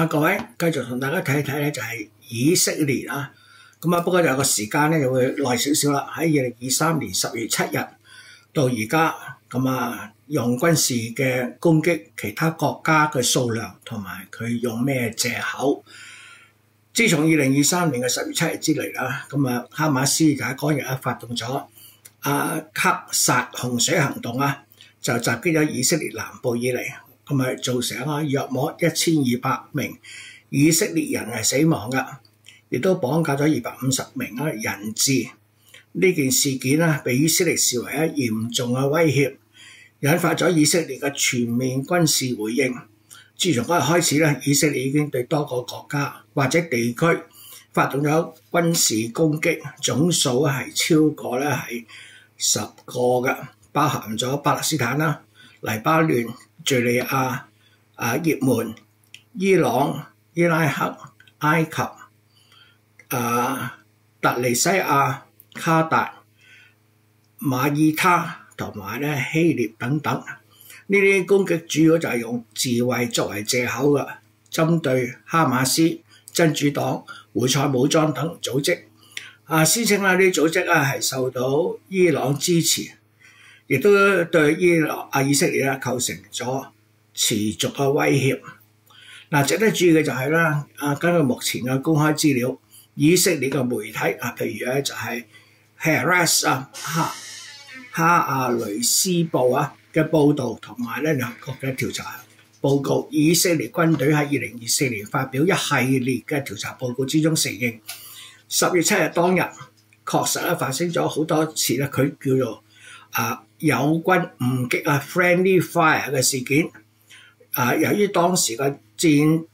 各位繼續同大家睇一睇咧，就係以色列啊。咁不過有個時間咧就會耐少少啦。喺2023年10月7日到而家，用軍事嘅攻擊其他國家嘅數量同埋佢用咩藉口？自從2023年嘅10月7日之嚟啦，哈馬斯就喺嗰日發動咗克薩洪水行動啊，就襲擊咗以色列南部以嚟。造成約莫1200名以色列人係死亡㗎，亦都綁架咗250名人質。呢件事件被以色列視為嚴重嘅威脅，引發咗以色列嘅全面軍事回應。自從嗰日開始以色列已經對多個國家或者地區發動咗軍事攻擊，總數係超過10個㗎，包含咗巴勒斯坦啦、黎巴嫩、敘利亞、也門、伊朗、伊拉克、埃及、突尼西亞、卡達、馬爾他同埋希臘等等。呢啲攻擊主要就係用自衛作為藉口嘅，針對哈馬斯、真主黨、胡塞武裝等組織。宣稱呢啲組織係受到伊朗支持，亦都對以色列構成咗持續嘅威脅。值得注意嘅就係根據目前嘅公開資料，以色列嘅媒體譬如就係 Haaretz 哈亞雷斯報嘅報導同埋聯合國嘅調查報告，以色列軍隊喺2024年發表一系列嘅調查報告之中承認，10月7日當日確實發生咗好多次佢叫做友軍誤擊friendly fire 嘅事件。由於當時嘅戰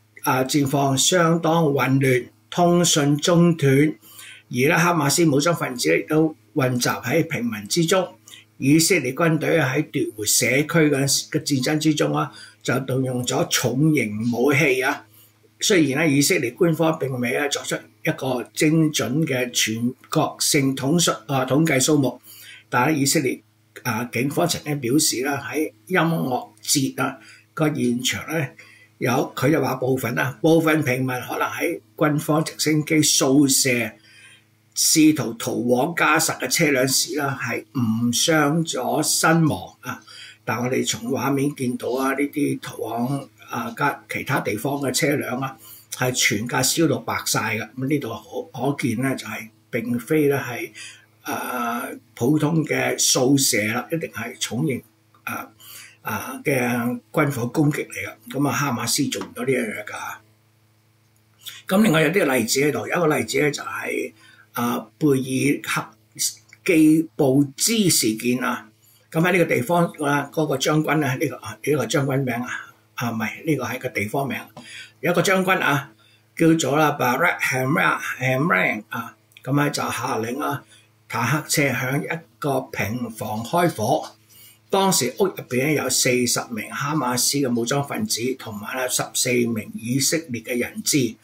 況相當混亂，通訊中斷，而哈馬斯武裝分子亦都混雜喺平民之中。以色列軍隊喺奪回社區嘅戰爭之中就動用咗重型武器。雖然以色列官方並未作出一個精準嘅全國性統計數目，但係以色列警方曾經表示喺音樂節個現場佢就話部分平民可能喺軍方直升機掃射試圖逃往加薩嘅車輛時係誤傷咗身亡。但我哋從畫面見到呢啲逃往其他地方嘅車輛係全架燒到白晒嘅。呢度可見就係並非係普通嘅掃射啦，一定係重型嘅軍火攻擊嚟嘅。哈馬斯做唔到呢樣嘢㗎。咁另外有啲例子喺度，有一個例子就係貝爾克基布茲事件。咁喺呢個地方嗰個將軍呢個將軍名唔係呢個係個地方名。有一個將軍叫做Barak Hamran 就下令坦克車向一個平房開火。當時屋入邊有40名哈馬斯嘅武裝分子同埋14名以色列嘅人質，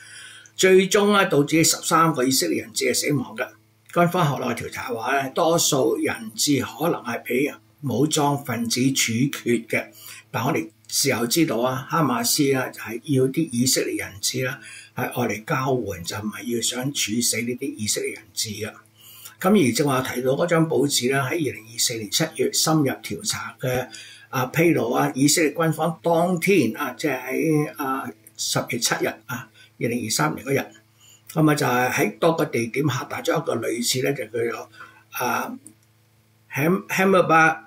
最終導致13個以色列人質係死亡嘅。軍方後來調查話多數人質可能係俾武裝分子處決嘅，但我哋事後知道哈馬斯就係要啲以色列人質係愛嚟交換，就唔係要想處死呢啲以色列人質嘅。咁而正話提到嗰張報紙喺2024年7月深入調查嘅披露以色列軍方當天即係喺10月7日2023年嗰日，就係喺多個地點下達咗一個類似就叫做Hamid-Bar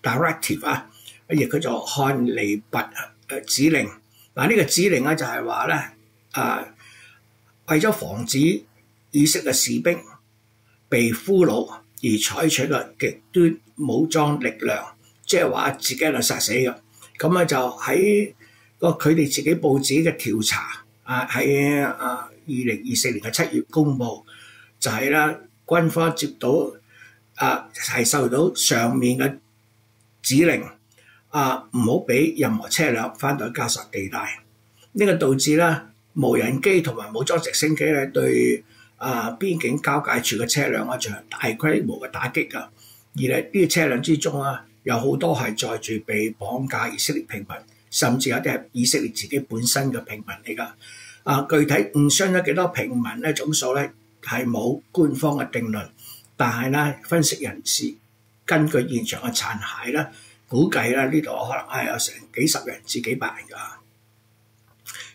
Directive 亦叫做漢尼拔指令。呢個指令就係話為咗防止以色列士兵被俘虜而採取嘅極端武裝力量，即係話自己就殺死嘅。咁就喺佢哋自己報紙嘅調查喺2024年嘅7月公佈，就係軍方接到係受到上面嘅指令唔好俾任何車輛翻到加薩地帶。呢個導致無人機同埋武裝直升機對邊境交界處嘅車輛進行大規模嘅打擊。而呢啲車輛之中有好多係載住被綁架以色列平民，甚至有啲係以色列自己本身嘅平民嚟㗎。具體誤傷咗幾多平民咧總數咧係冇官方嘅定論，但係咧分析人士根據現場嘅殘骸咧，估計咧呢度可能係有成幾十人至幾百人㗎。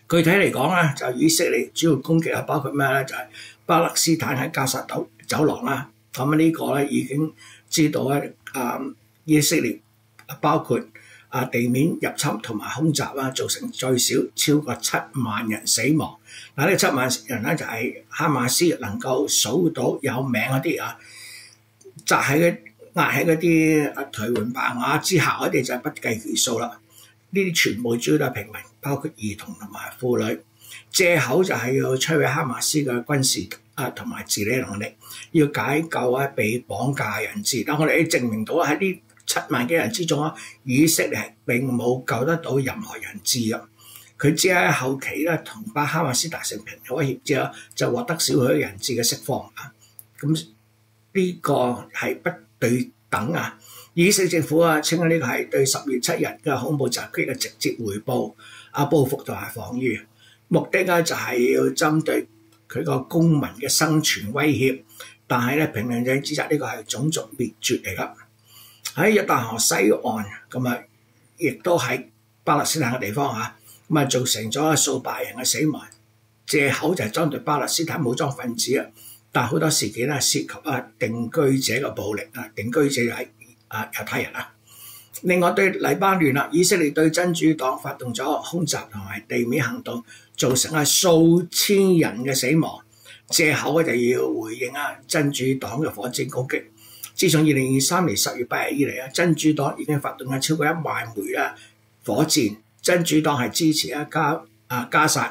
具體嚟講咧，就以色列主要攻擊係包括咩咧？就係巴勒斯坦喺加薩走廊啦。咁呢個咧已經知道咧，以色列包括地面入侵同埋空襲啦，造成最少超過7萬人死亡。嗱，呢7萬人咧就係哈馬斯能夠數到有名嗰啲壓喺嗰啲頹垣敗瓦之下嗰啲就不計其數啦。呢啲全部主要都係平民，包括兒童同埋婦女。藉口就係要摧毀哈馬斯嘅軍事同埋治理能力，要解救被綁架嘅人質。但我哋證明到喺呢7萬幾人之中以色列係並冇救得到任何人質嘅。佢只喺後期咧同哈馬斯達成平和協議之後，就獲得少許人質嘅釋放。咁呢個係不對等啊！以色列政府稱呢個係對10月7日嘅恐怖襲擊嘅直接回報、報復同埋防禦，目的咧就係要針對佢個公民嘅生存威脅。但係咧評論者指責呢個係種族滅絕嚟㗎。喺約旦河西岸咁亦都係巴勒斯坦嘅地方造成咗數百人嘅死亡。藉口就係針對巴勒斯坦武裝分子但好多事件涉及定居者嘅暴力定居者係猶太人另外對黎巴嫩以色列對真主黨發動咗空襲同埋地面行動，造成數千人嘅死亡。藉口就要回應真主黨嘅火箭攻擊。自從2023年10月8日以嚟真主黨已經發動咗超過1萬枚火箭。真主黨係支持加薩，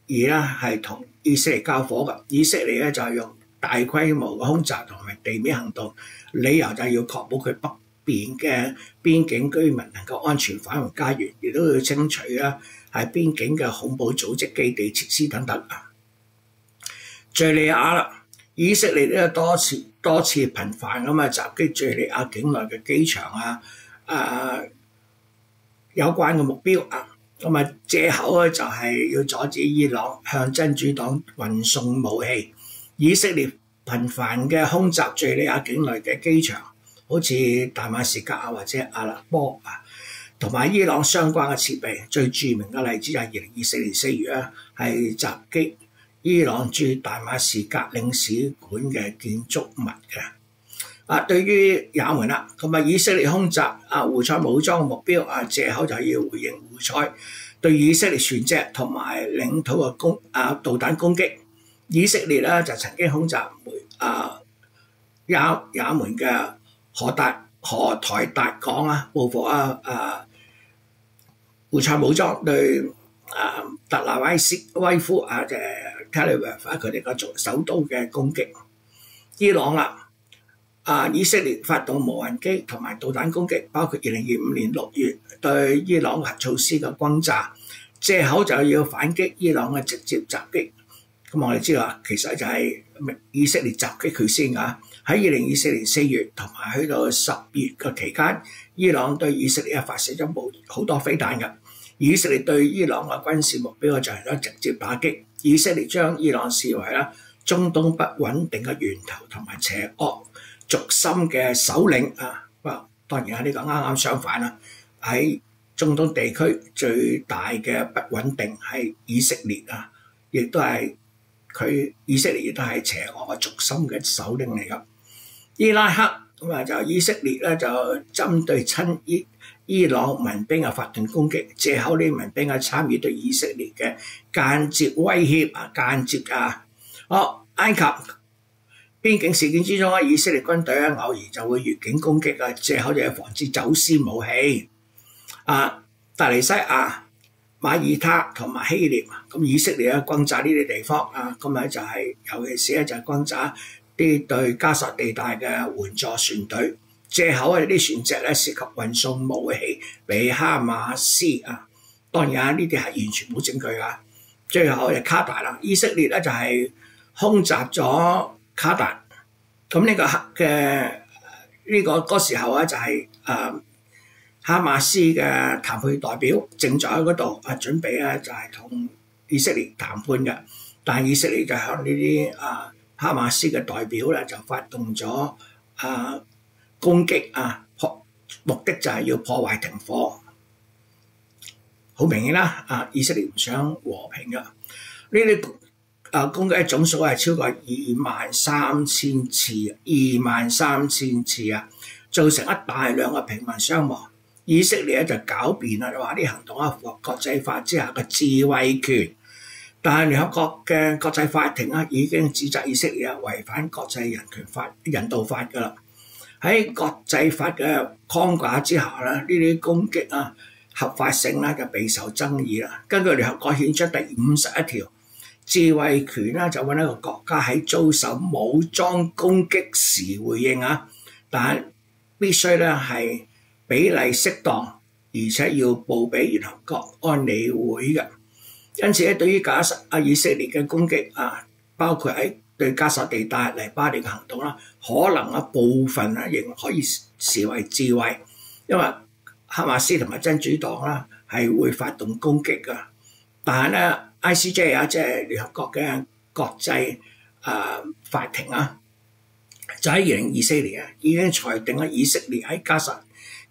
而係同以色列交火嘅。以色列就係用大規模嘅空襲同埋地面行動，理由就係要確保佢北邊嘅邊境居民能夠安全返回家園，亦都要清除喺邊境嘅恐怖組織基地設施等等。敍利亞以色列多次頻繁咁襲擊敍利亞境內嘅機場有關嘅目標藉口就係要阻止伊朗向真主黨運送武器。以色列頻繁嘅空襲敍利亞境內嘅機場，好似大馬士革或者阿勒波同埋伊朗相關嘅設備。最著名嘅例子就係2024年4月係襲擊伊朗駐大馬士革領事館嘅建築物嘅。對於也門以色列空襲胡塞武裝嘅目標藉口就係要回應胡塞對以色列船隻同埋領土嘅導彈攻擊。以色列就曾經空襲也門嘅荷台達港報復胡塞武裝對特拉維夫Tel Aviv佢哋個首都嘅攻擊。伊朗以色列發動無人機同埋導彈攻擊，包括2025年6月對伊朗核措施嘅轟炸，藉口就要反擊伊朗嘅直接襲擊。咁我哋知道其實就係以色列襲擊佢先喺2024年4月同埋去到10月嘅期間，伊朗對以色列發射咗好多飛彈嘅。以色列對伊朗嘅軍事目標進行咗直接打擊。以色列將伊朗視為中東不穩定嘅源頭同埋邪惡軸心嘅首領當然呢個啱啱相反喺中東地區最大嘅不穩定係以色列亦都係以色列亦都係邪惡嘅軸心嘅首領嚟㗎。伊拉克就以色列就針對親伊朗民兵發動攻擊，藉口呢民兵參與對以色列嘅間接威脅埃及邊境事件之中以色列軍隊偶然就會越境攻擊藉口就係防止走私武器。大尼西亞、馬耳他同埋希臘以色列轟炸呢啲地方就係尤其是就係轟炸啲對加薩地帶嘅援助船隊。藉口啲船隻涉及運送武器俾哈馬斯當然呢啲係完全冇證據最後就卡達以色列就係空襲咗卡達。咁呢個嗰時候就係哈馬斯嘅談判代表正在喺嗰度準備咧就係同以色列談判嘅，但係以色列就向呢啲哈馬斯嘅代表咧就發動咗攻擊目的就係要破壞停火。好明顯啦，以色列唔想和平嘅。呢啲攻擊總數係超過23000次，23000次啊，造成一大量嘅平民傷亡。以色列咧就狡辯啦，話啲行動符合國際法之下嘅自衛權，但係聯合國嘅國際法庭已經指責以色列違反國際人權法、人道法㗎啦。喺國際法嘅框架之下咧，呢啲攻擊合法性咧就備受爭議啦。根據聯合國憲章第51條，自衛權就揾一個國家喺遭受武裝攻擊時回應但係必須咧係比例適當，而且要報俾聯合國安理會嘅。因此咧，對於以色列嘅攻擊包括喺對加沙地帶黎巴嫩嘅行動可能部分仍可以視為自衛，因為哈馬斯同埋真主黨係會發動攻擊嘅。但係咧 ICJ 即係聯合國嘅國際法庭就喺2024年已經裁定以色列喺加沙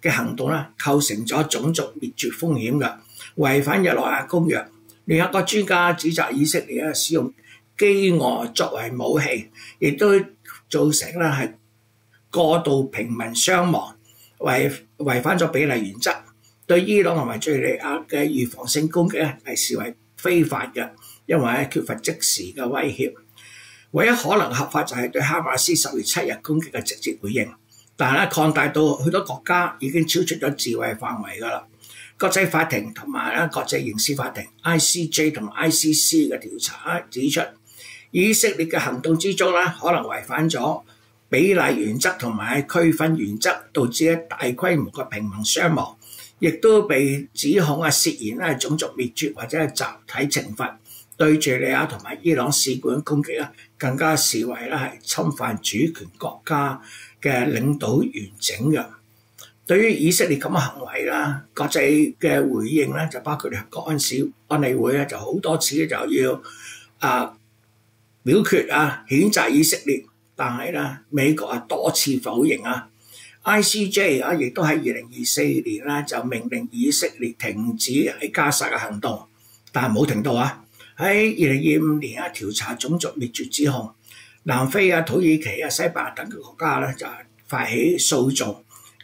嘅行動構成咗種族滅絕風險嘅，違反日內瓦公約。聯合國專家指責以色列使用飢餓作為武器，亦都造成係過度平民傷亡，違反咗比例原則。對伊朗同埋敍利亞嘅預防性攻擊係視為非法嘅，因為缺乏即時嘅威脅。唯一可能合法就係對哈馬斯10月7日攻擊嘅直接回應，但係擴大到許多國家已經超出咗自衛範圍㗎啦。國際法庭同埋國際刑事法庭 ICJ 同埋 ICC 嘅調查指出，以色列嘅行動之中可能違反咗比例原則同埋區分原則，導致大規模嘅平民傷亡，亦都被指控涉嫌種族滅絕或者係集體懲罰。對敍利亞同埋伊朗使館攻擊更加視為係侵犯主權國家嘅領土完整嘅。對於以色列咁嘅行為國際嘅回應就包括聯合國安理會就好多次就要表決譴責以色列，但係美國多次否認ICJ 亦都喺2024年就命令以色列停止喺加沙嘅行動，但係冇停到喺2025年調查種族滅絕指控，南非土耳其西班牙等嘅國家就發起訴訟。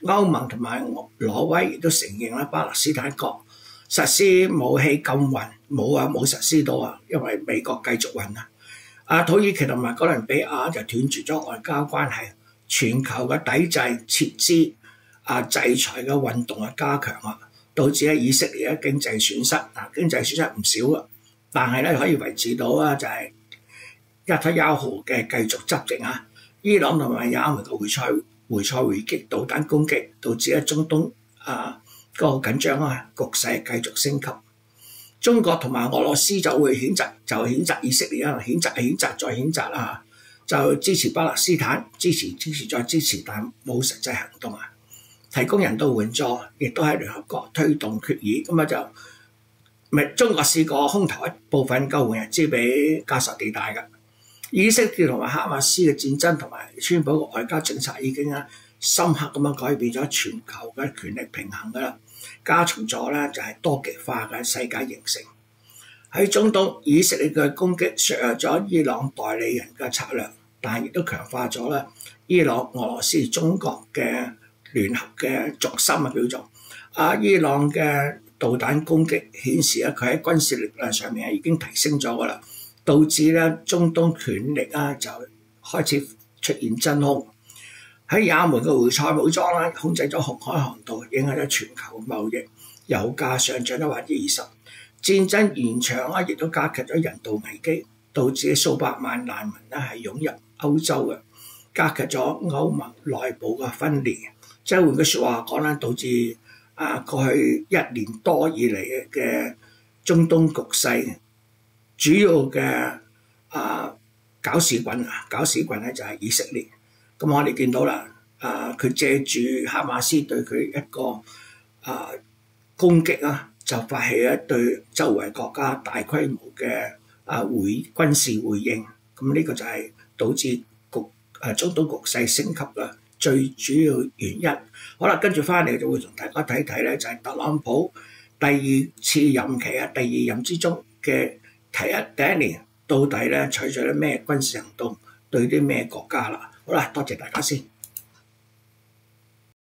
歐盟同埋挪威亦都承認巴勒斯坦國實施武器禁運，冇實施到因為美國繼續運土耳其同埋哥倫比亞就斷絕咗外交關係，全球嘅抵制、撤資、制裁嘅運動加強導致以色列經濟損失，經濟損失唔少但係可以維持到就係納塔雅胡嘅繼續執政伊朗同埋也門嘅回擊導彈攻擊，導致中東個緊張局勢繼續升級。中國同埋俄羅斯就會譴責以色列譴責再譴責就支持巴勒斯坦，支持再支持，但冇實際行動提供人道援助，亦都喺聯合國推動決議。咁中國試過空投一部分救援物資俾加沙地帶嘅。以色列同埋哈馬斯嘅戰爭同埋川普嘅外交政策已經深刻咁改變咗全球嘅權力平衡㗎啦，加速咗就係多極化嘅世界形成。喺中東，以色列嘅攻擊削弱咗伊朗代理人嘅策略，但係亦都強化咗伊朗、俄羅斯、中國嘅聯合嘅軸心叫做伊朗嘅導彈攻擊顯示佢喺軍事力量上面已經提升咗㗎啦。導致中東權力就開始出現真空。喺也門嘅胡塞武裝控制咗紅海航道，影響咗全球貿易，油價上漲咗20%。戰爭延長亦都加劇咗人道危機，導致數百萬難民係湧入歐洲嘅，加劇咗歐盟內部嘅分裂。即係換句説話講導致過去1年多以嚟嘅中東局勢。主要嘅搞事棍就係以色列。咁我哋見到啦，佢借住哈馬斯對佢一個攻擊啊，就發起對周圍國家大規模嘅軍事回應。咁呢個就係導致中東局勢升級嘅最主要原因。好啦，跟住翻嚟就會同大家睇睇咧，就係特朗普第二次任期第二任之中嘅第一年，到底咧採取咗咩軍事行動對啲咩國家啦？好啦，多謝大家先。